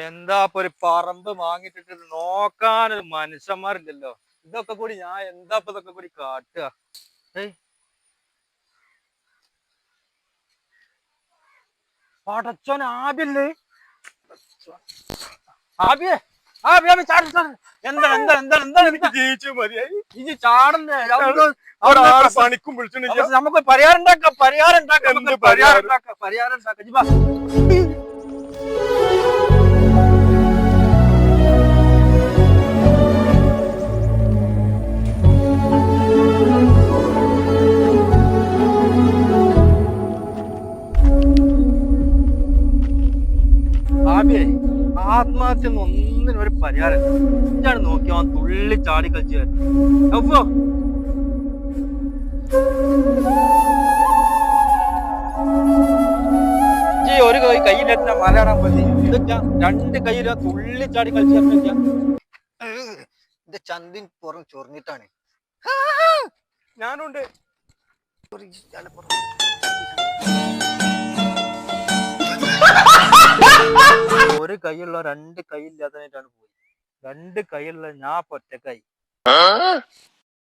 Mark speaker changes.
Speaker 1: എന്താ ഇപ്പൊ ഒരു പറമ്പ് വാങ്ങിട്ടിട്ട് നോക്കാനൊരു മനുഷ്യന്മാരില്ലല്ലോ. ഇതൊക്കെ കൂടി ഞാൻ എന്താ ഇപ്പൊ ഇതൊക്കെ കൂടി കാട്ടുക? ഏയ് പടച്ചോൻ, ആബില്ലേ? ആബിയെ, ആബി, ആബി, ചാട്, ചാട്. എന്താ എന്താ എന്താ എന്താ എന്താ
Speaker 2: ജീവിച്ചു മതിയായി.
Speaker 1: ഇനി ചാടുന്നേ?
Speaker 2: പണിക്കും വിളിച്ചിട്ടില്ല.
Speaker 1: നമുക്ക് പരിഹാരം ഉണ്ടാക്കാം, പരിഹാരം ഉണ്ടാക്കാം,
Speaker 2: എന്ത്
Speaker 1: പരിഹാരം ഉണ്ടാക്കാം, പരിഹാരം ഉണ്ടാക്കാം. ഇജ്ജ് വാ. ആബിയെ, ആത്മഹത്യ ഒന്നിനും ഒരു പരിഹാരം ഇതാണ്. നോക്കിയോ, അവൻ തുള്ളി ചാടി കളിച്ചു വരുന്നു. ജി ഒരു കയ്യിലെത്താ മലയാളം പോയി ഇതൊക്കെ രണ്ട് കയ്യില തുള്ളി ചാടി കളിച്ചു വരുന്ന
Speaker 3: എന്റെ ചന്തിൻ പുറം ചൊറിഞ്ഞിട്ടാണ്.
Speaker 2: ഞാനുണ്ട്.
Speaker 1: ഒരു കൈയുള്ള രണ്ട് കൈയില്ലാത്തതായിട്ടാണ് പോയി. രണ്ട് കൈയുള്ള ഞാൻ ഒറ്റക്കായി.